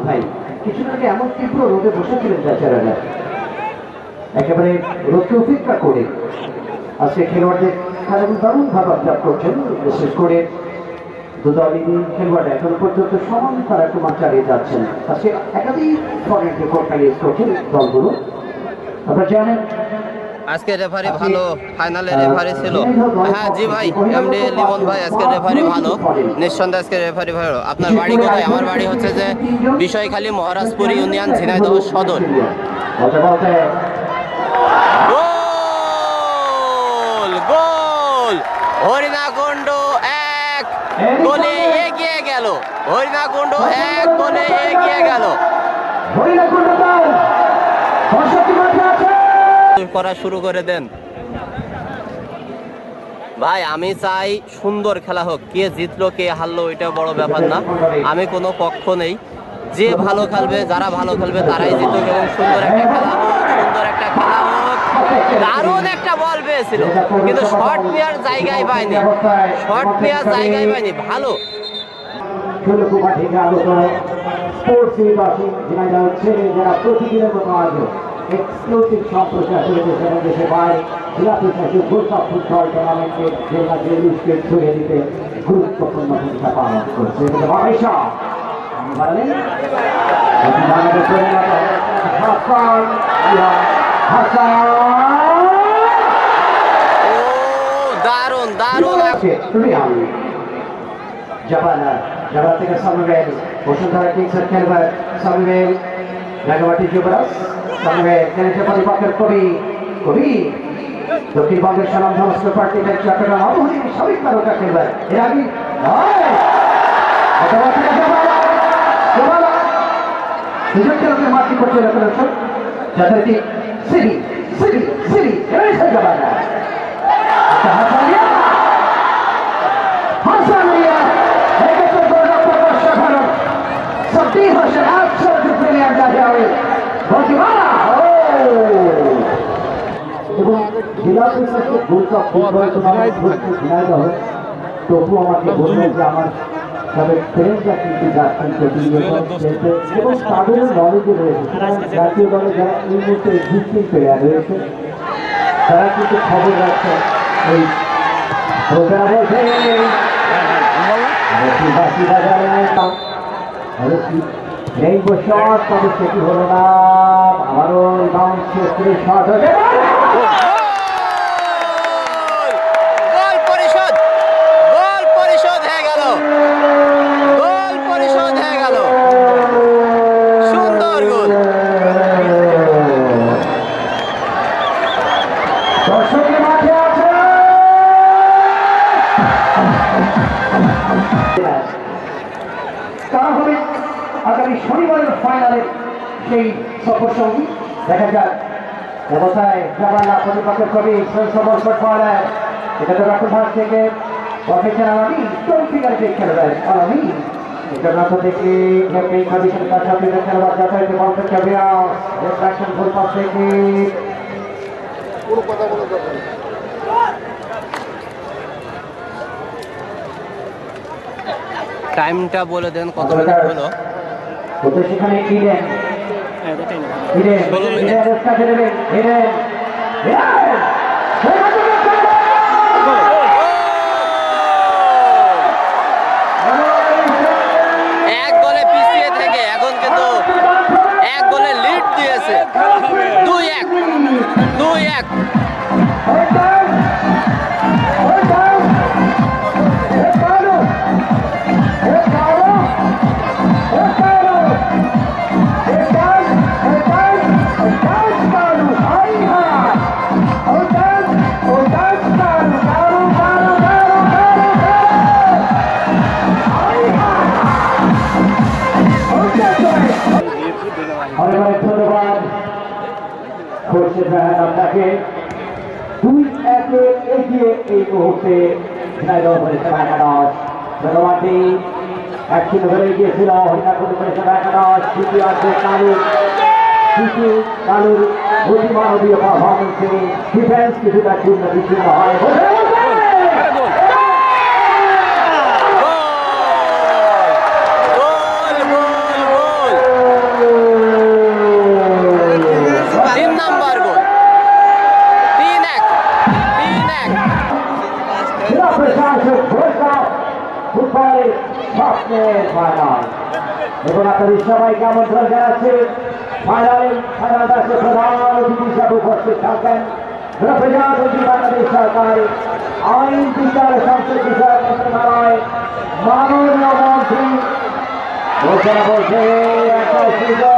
ভাই কিছুদিন আগে এমন তীব্র রোদে বসেছিলেন বেচারারা, একেবারে রোদকে উপেক্ষা করে আজকে খেলোয়াড়দের খেলা দারুণ ভাবে অবজার্ভ করছেন। বিশেষ করে দুদলই খেলোয়াড়রা এখন পর্যন্ত সমান পরাক্রমা চালিয়ে যাচ্ছেন। আজকে একাধিক ফরেন রেকর্ড প্যালেস করছেন দলগুলো। আপনারা জানেন আজকে রেফারি ভালো, ফাইনালে রেফারি ছিল। হ্যাঁ জি ভাই, এমডি লিমন ভাই, আজকে রেফারি ভালো, নিঃসন্দেহে আজকে রেফারি ভালো। আপনার বাড়ি কোথায়? আমার বাড়ি হচ্ছে যে বিষয়খালী, মহারাজপুর ইউনিয়ন, ঝিনাইদহ সদর। গোল গোল! হরিণাকুণ্ড 1 গোলে এগিয়ে গেল। হরিণাকুণ্ড 1 গোলে এগিয়ে গেল। করা শুরু করে দেন ভাই। আমি চাই সুন্দর খেলা হোক, কে জিতলো কে হারলো এটা বড় ব্যাপার না। আমি কোনো পক্ষ নেই, যে ভালো খেলবে, যারা ভালো খেলবে তারাই জিতুক এবং সুন্দর একটা খেলা হোক, সুন্দর একটা খেলা হোক। দারুণ একটা বল পেয়েছিল কিন্তু শর্ট নেওয়ার জায়গায় পায়নি, শর্ট নেওয়ার জায়গায় পায়নি। ভালো এক্সক্লুসিভ সম্প্রচার টেলিভিশন দেশে বাইরে জেলা প্রশাসক গোল্ড ফুটবল টুর্নামেন্টের জেলা জেলিশকে ছড়িয়ে দিতে গুরুত্বপূর্ণ ভূমিকা পালন করছে। দারুণ দারুণ জাবা থেকে সামুয়েল, বসুন্ধরা কিংসের খেলবার সামুয়েল, রাগামাটি যুবরাজ সামুয়েল খেলেছে প্রতিপক্ষের কবি কবি দক্ষিণবঙ্গের স্বনামধন্য সুপার টিমের চট্টগ্রাম আবহাওয়া সাবেক তারকা খেলবার এর আগে সুযোগ খেলতে মাটি করছে যাদেরকে সিরি সিরি সিরি জাবানা তবু আমাকে বললেন যে আমার তাদের ফ্রেন্ডরা কিন্তু যাচ্ছেন এবং তাদেরও নলেজে রয়েছে। জাতীয় দলে যারা এই মুহূর্তে এক্সিস্টিং প্লেয়ার রয়েছে তারা কিন্তু খবর রাখছে। এই রেইনবো শট, তবে সেটি হলো না। আবারও বাউন্স শট হয়ে কারা হবে আগামী শনিবারের ফাইনালে সেই সফর সঙ্গী। দেখা যাক ব্যবসায় জাবানা প্রতিপক্ষের কবি সবল ফুটবলার, এটা তো রাখুন ভাগ থেকে অফিসের আলামি স্টোন ফিগার যে খেলবেন আলামি এটা রাখো থেকে এই কমিশন কাজ সাথে খেলবার যাতায়াতে বল থেকে বিয়াস রিফ্লেকশন ফুল পাস থেকে পুরো কথা বলে যাবেন। টাইমটা বলে দেন কত মিনিট হলো? সেখানে ইডেন 16 মিনিট। এক গোলে পিছিয়ে থেকে এখন কিন্তু এক গোলে লিড দিয়েছে। 2-1 2-1। অনেক অনেক ধন্যবাদ খোরশেদ রায়হান আপনাকে। 2-1 এগিয়ে এই মুহূর্তে ঝিনাইদহ করেছেন একাদশ। ধন্যবাদ একশো ধরে এগিয়েছিল হরিণাকুণ্ড করেছেন একাদশ। দ্বিতীয়ার্ধে কালুর অতিমানবীয় পারফরমেন্সে ডিফেন্স কিছুটা চূর্ণ বিচ্ছিন্ন হয়। স্বপ্নের ফাইনাল এবং আপনাদের সবাইকে আমন্ত্রণ জানাচ্ছি ফাইনাল ম্যাচে প্রধান অতিথি হিসাবে উপস্থিত থাকবেন প্রজাতন্ত্রী বাংলাদেশ সরকার আইন বিচার সংসদ বিষয়ক মন্ত্রণালয় মাননীয় মন্ত্রী ঘোষণা করছে একটা সুযোগ